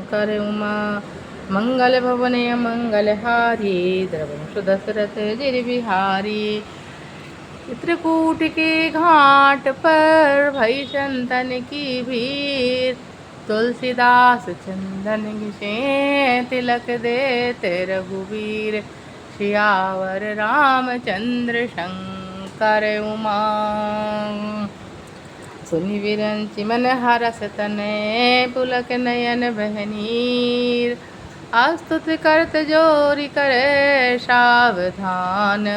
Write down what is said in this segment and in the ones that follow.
शंकर उमा मंगल भवने मंगलहारी द्रवंश दशरथ गिर बिहारी। चित्रकूट के घाट पर भई संतन की भीड़ तुलसीदास चंदन घिसे तिलक देते रघुवीर सियावर रामचंद्र शंकर उमा। सुनि विरंचि मन हरस तनय पुलक नयन बहनीर अस्तुत करत जोरि करे सावधान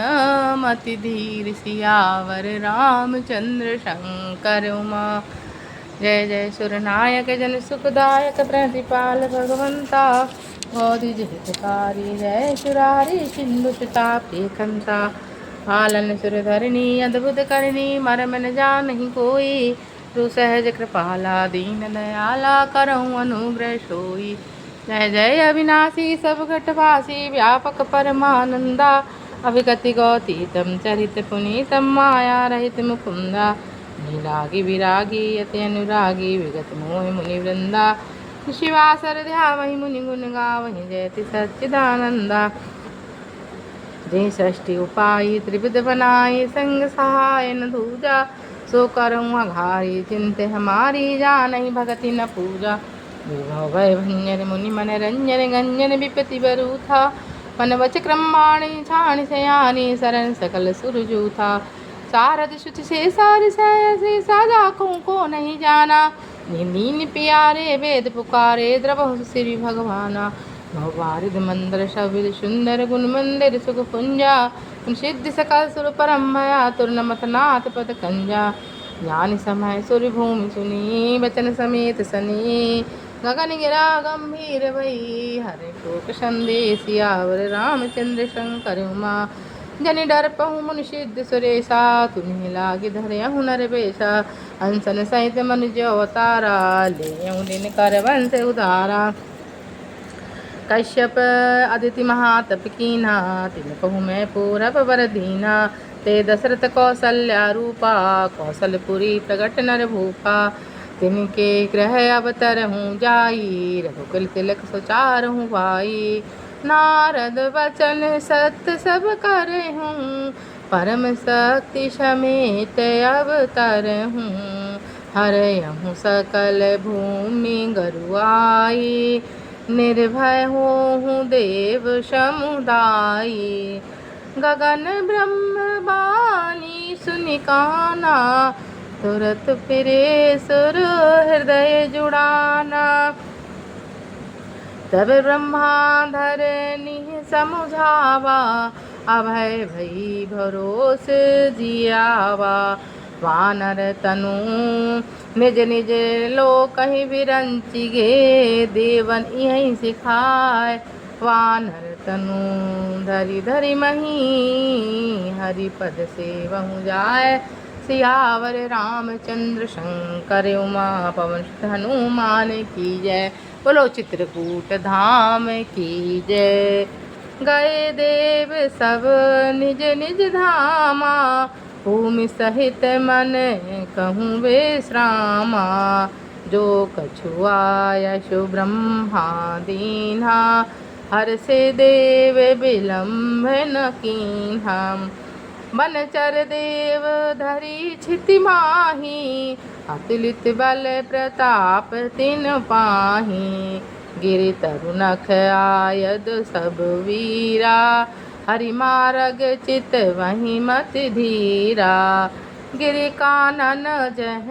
मति धीर सियावर रामचंद्र शंकर उमा। जय जय सुरनायक जन सुखदायक प्रतिपाल भगवंता गौरी हितकारी जय सुरारी सिंधु सुतापे खंता पालन सुरधरणी अद्भुत करणी मरम न जानहि कोई तू सहज कृपाला दीन दयाला करहु अनुग्रह सोई। जय जय अविनाशी सब घटवासी व्यापक परमानंदा अविगति गौतीतम चरित पुनीतम माया रहित मुकुंदा नीलागी विरागी यति अनुरागी विगत मोहि मुनि वृंदा शिवासर ध्यावहि मुनि गुण गावहि जयति सच्चिदानंदा। जय सृष्टि उपाय त्रिविध बनाई संग सहाय न दूजा सो करऊँ अघारी चिंत हमारी जानहि भगति न पूजा। विभव भय भंजन मुनि मन रंजन गंजन विपति बरूथा मन वच क्रमाणी छाणी सयानी सरन सकल सुरजूथा। सारद शुचि से सार से साजा को नहीं जाना नीन प्यारे वेद पुकारे द्रवहु श्री भगवाना। भवारिद मंदर शबिद सुंदर गुण मंदिर सुख पुंजा सिद्धि सकल सुर परम भया तुर नमत नाथ पद कंजा। ज्ञान समय सुर भूमि सुनी बचन समेत सनी गगन गिरा गंभीर भई हरे शोक संदेश सियावर रामचंद्र शंकर उमा। जनि डर पहु मुनि सिद्ध सुरेशा तुम्हें लागे धरे हुनर बेशा हंसन सहित मनुज अवतारा ले दिन कर वंश उदारा। कश्यप अदिति महातप कीना तिन कहु मैं पूरब वर दीना ते दशरथ कौशल्या रूपा कौशलपुरी प्रगट नर भूपा। तिनके ग्रह अवतर हूँ जाई रघुकुल तिलक सुचार हूँ भाई। नारद वचन सत्य सब करे हूँ परम शक्ति समेत अवतर हूँ हरयहूँ सकल भूमि गरुआई निर्भय होहूँ देव समुदायी। गगन ब्रह्म बानी सुनिकाना तुरत फिरे सुर हृदय जुड़ाना। तब ब्रह्मा धरनी समुझावा अभय भई भरोस जियावा। वानर तनु निज निज लोक कहीं विरंचि गे देवन यहीं सिखाए। वानर तनु धरि धरि मही हरिपद से वहु जाए। सियावर रामचंद्र शंकर उमा पवन हनुमान की जय। बोलो चित्रकूट धाम की जय। गए देव सब निज निज धामा भूमि सहित मन कहूँ विश्रामा। जो कछुआ यशु ब्रह्मा दीन्हा हर से देव विलम्ब न कीन्हा। बनचर देव धरी छिति माही अतुलित बल प्रताप तिन पाही। गिरि तरु नख आयद सब वीरा हरि मारग चित वही मत धीरा। गिरि कानन जह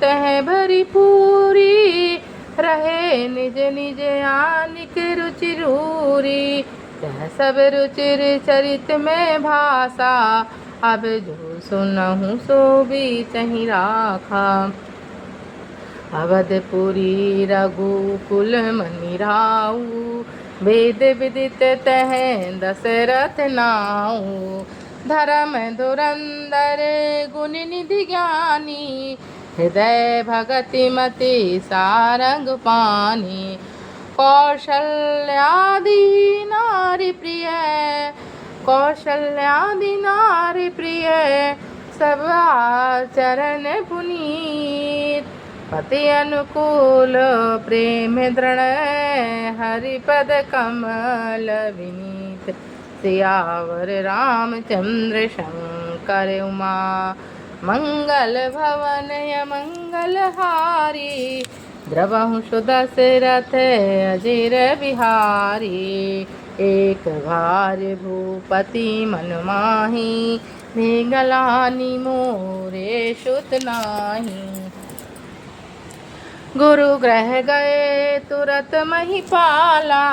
तह भरी पूरी रहे निज निज आनिक रुचि रूरी। तह सब रुचिर चरित में भाषा अब जो सुनहु सो भी चहि राखा। अवधपुरी रघुकुल मनि राऊ वेद विदित तह दशरथ नाऊ। धर्म धुरंधर गुण निधि ज्ञानी हृदय भगति मति सारंग पानी। कौशल्यादि नारी प्रिय कौशल्यादि नारी प्रिय सब आचरण पुनीत। पति अनुकूल प्रेम दृढ़ हरिपद कमल विनीत सियावर रामचंद्र शंकर उमा मंगल भवन मंगल हारी द्रवहु सुदशरथ अजिर बिहारी एक भार भूपति मन माही मेघलानि मोरे सुत नाही गुरु ग्रह गए तुरत महिपाला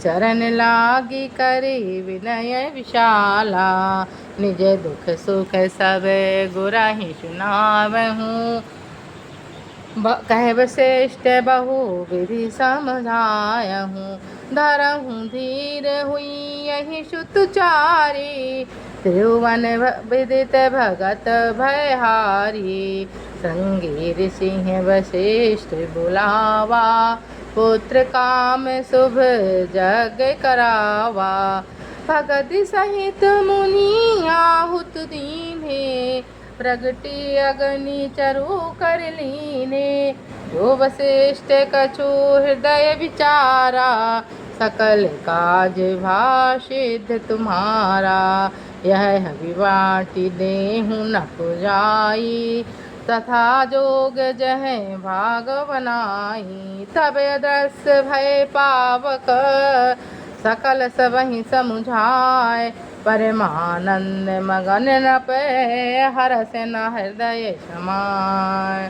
चरण लागी करी विनय विशाला निज दुख सुख सब गुरहि सुनावहूँ कहब श्रेष्ठ बहु विधि समझायहूँ धरहूँ धीर हुई यही सुतचारी त्रिभुवन विदित भगत भयहारी संगीर सिंह वशिष्ठ बुलावा पुत्र काम शुभ जग करावा भगत सहित मुनि आहुत दीन्हे प्रगति अग्नि चरु कर लीने जो वशिष्ठ कछु हृदय विचारा सकल काज भाषिद्ध तुम्हारा यह अभिवाटी देहु न पुजाई तथा जोग जह भाग बनाई तब दस भय पावक सकल सबहि समुझाय परमानंद मगन न पे हरस न हृदय समाय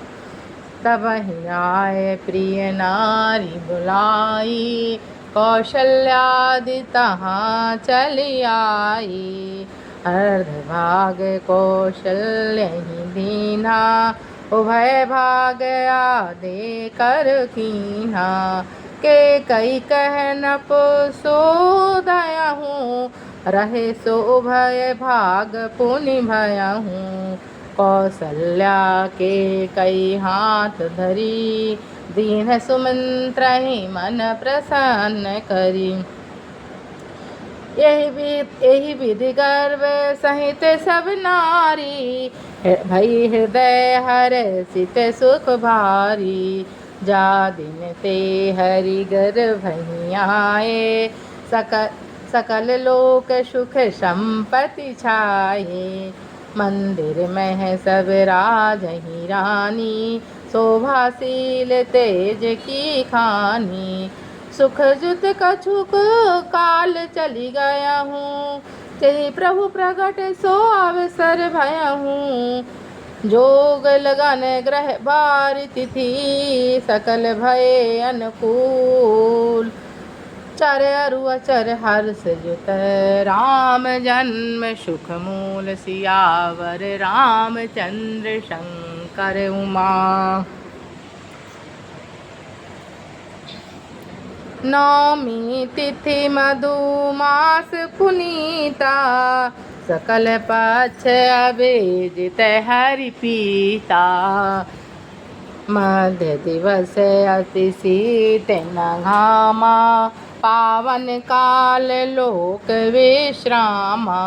तब ही आए प्रिय नारी बुलाई कौशल्यादि तहाँ चली आई अर्ध भाग कौशल्य ही दीना उभय भाग आदे कर कीना के कई कह न पोसोदया हूँ रहे सो उभय भाग पुनि भया हूँ कौशल्या के कई हाथ धरी दीन सुमंत्र ही मन प्रसन्न करी यही विधि गर्व सहित सब नारी भई हृदय हर सित सुख भारी जा दिन ते हरि गर्भ ही आए सकल लोक सुख संपत्ति छाए मंदिर में सब राज ही रानी शोभाशील तेज की खानी सुख जुत कछुक काल चली गया हूँ तेहि प्रभु प्रगट सो अवसर भया हूँ जोग लगन ग्रह बार तिथि सकल भय अनुकूल चर अरु अचर हर्ष जुत राम जन्म सुख मूल सियावर रामचंद्र शंकर उमा नौमी तिथि मधुमास पुनीता सकल पक्ष अभिजित हरि पीता मध्य दिवस अति शीत न घामा पावन काल लोक विश्रामा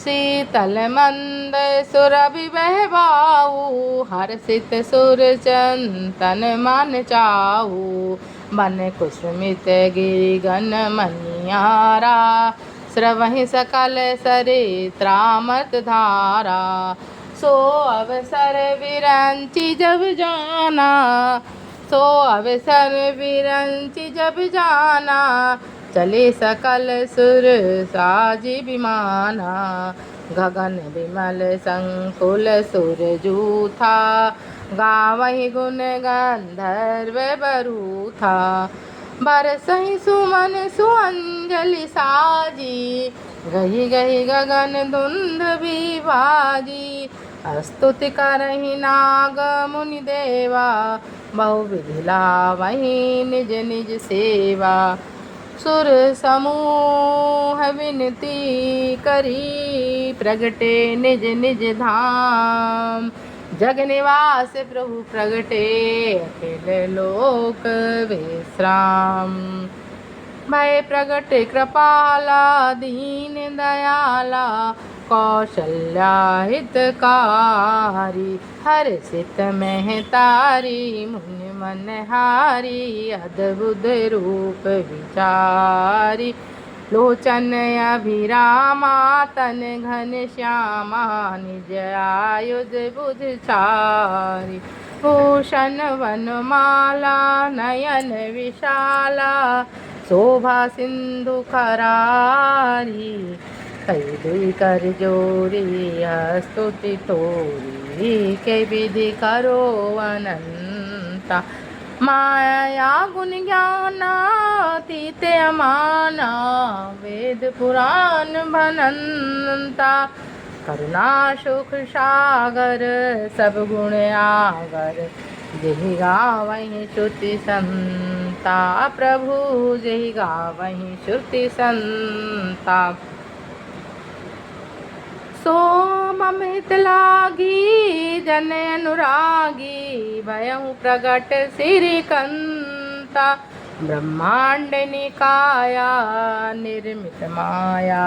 शीतल मंद सुरभि बहबाऊ हर्षित सुर चंतन मन चाऊ मन कुसुमित गिरिगन मनियारा स्रवहि सकल सरित्रामत धारा सो अवसर विरंचि जब जाना सो अवसर विरंचि जब जाना चले सकल सुर साजी विमाना गगन विमल संकुल सुर जूथा गावहि गुण गंधर्व बरूथा बरसहि सुमन सुअंजलि साजी गही गही गगन धुंध विभाजी स्तुति करहि नाग मुनि देवा बहुविधि लावहि निज निज सेवा सुर समूह विनती करी प्रगटे निज निज धाम जग निवास प्रभु प्रगटे अखिल लोक विश्राम। भय प्रगट कृपाला दीन दयाला कौशल्या हितकारी हर्षित महतारी मुनि मनहारी अद्भुत रूप विचारी लोचन अभिरामा तन घन श्यामा निज आयुध बुध चारी भूषण वनमाला नयन विशाला शोभा सिंधु करारी कई दुई कर जोरी स्तुति तोरी के विधि करो अनंता माया गुण ज्ञानातीत अमाना वेद पुराण भनंता करुणा सुख सागर सब गुण आगर जहि गावहि श्रुति संता प्रभु जहि गावहि श्रुति संता सो ममित लागी जन अनुरागी भयहु प्रगट श्रीकंता ब्रह्मांड निकाया निर्मित माया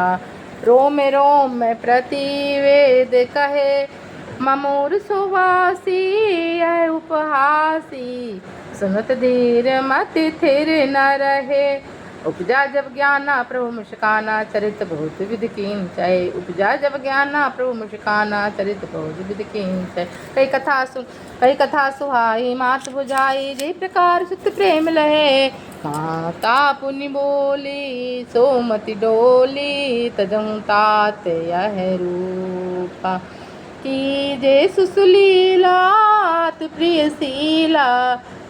रोम रोम प्रतिवेद कहे ममोर सुवासी है उपहासी सुनत धीर मति थिर न रहे उपजा जब ज्ञाना प्रभु मुस्काना चरित बहुत विधि कींचय उपजा जब ज्ञाना प्रभु मुस्काना चरित बहुत विधि कींचय कई कथा सुहाई मात बुझाई जय प्रकार सुत प्रेम लहे माता पुनि बोली सोमति डोली तजहु तात यह रूपा की जय सुसुलीलात प्रिय शीला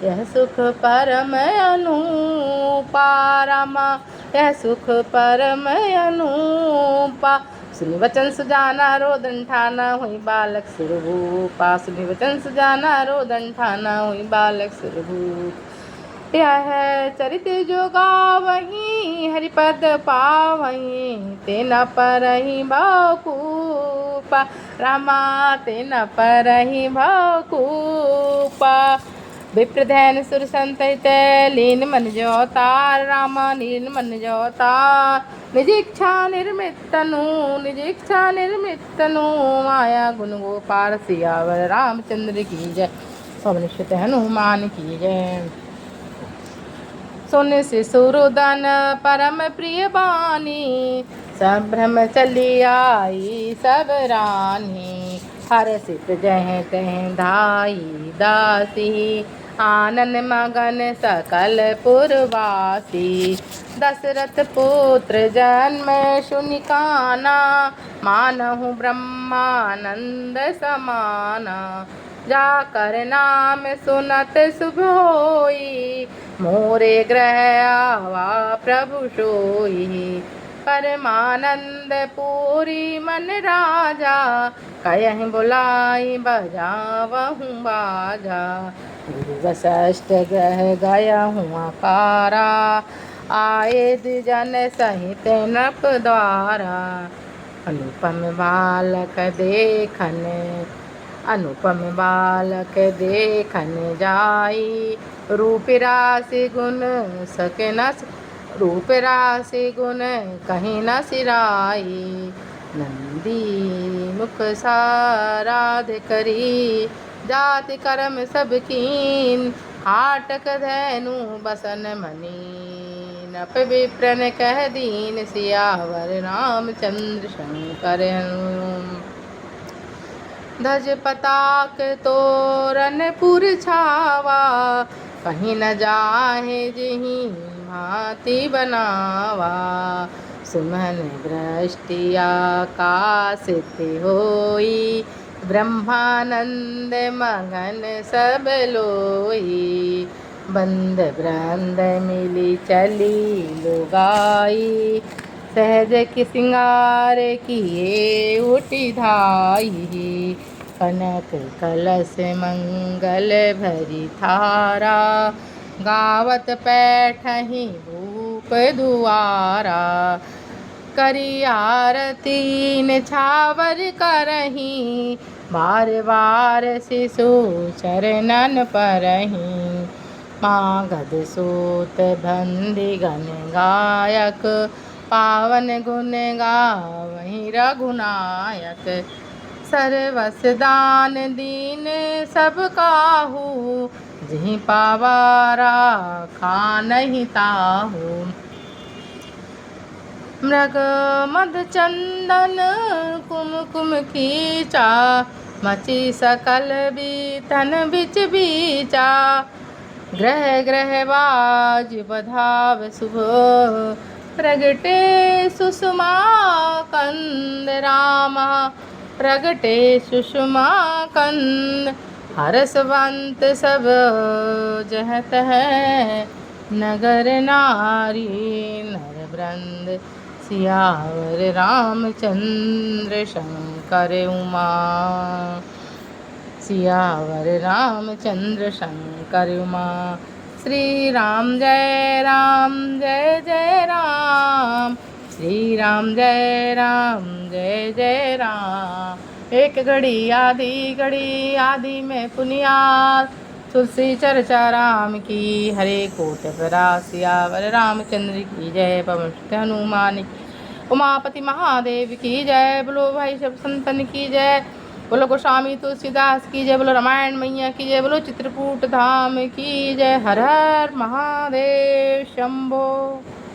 यह सुख परम अनुपा रामा यह सुख परम अनुपा सुनि वचन सुजाना रोदन ठाना हुई बालक सुरभूपा सुनि वचन सुजाना रोदन ठाना हुई बालक सुरभूप यह चरित जो गावहीं हरिपद पावहीं तेना परहि भवकूपा रामा तेना परहि भवकूपा विप्रधैन सुर संतहित लीन मन जो तार रामा लीन मन जो तार निज इच्छा निर्मित तनु माया गुण गोपाल सियावर रामचंद्र की जय पवन सुत हनुमान की जय सुन शिशुरुदन परम प्रिय बानी संभ्रम चली आई सब रानी हर्षित जह तह धाई दासी आनन मगन सकल पुरवासी दशरथ पुत्र जन्म शुनिकाना मानहु ब्रह्मानंद समाना जाकर नाम सुनत शुभ होई मोरे ग्रह आवा प्रभु सोई परमानंद पूरी मन राजा कयहि बुलाई बजावहूँ बाजा गुरु वशिष्ठ ग्रह गया हूँ आकारा आए द्विजन सहित नप द्वारा अनुपम बालक देखन जाई रूप राशि गुण सके न रूप राशि गुण कहीं न सिराई नंदी मुख साराध करी जाति कर्म सब कीन हाटक धैनु बसन मनी नप विप्रन कह दीन सियावर रामचंद्र शंकर धज पताक तोरन पुर छावा कहीं न जाहे जिहि भांति बनावा सुमन दृष्टि आकाशित होई ब्रह्मानंद मगन सब लोई बंद ब्रंद मिली चली लुगाई सहज की सिंगार किए उठी धाई कनक कलश मंगल भरी थारा गावत पैठही भूप दुआरा करी आरती निछावर करही बार बार शिशु चरणन परही मागध सूत भंडि गण गायक, पावन गुण गावहीं रघुनायक। सर्वस दान दीन सब काहू, जिहि पावा राखा नहीं ताहू। मृग मद चंदन कुमकुम खींचा, मची सकल बीतन बिच बीचा। ग्रह ग्रह बाज बधाव शुभ, प्रगटे सुषमा कंद रामा। प्रगटे सुषमा कंद, हरसवंत सब जहत है। नगर नारी नर वृंद, सियावर रामचंद्र शंकर उमा। सियावर रामचंद्र शंकर उमा। श्री राम जय जय राम। श्री राम जय जय राम। एक घड़ी आदि में पुनियाद, तुलसी चर्चा राम की हरे कोट परा। सियावर रामचंद्र की जय, पवन सुत हनुमान की, उमापति महादेव की जय। बोलो भाई सब संतन की जय, बोलो गोस्वामी तुलसीदास की जय, बोलो रामायण मैया की जय, बोलो चित्रकूट धाम की जय। हर हर महादेव शंभो।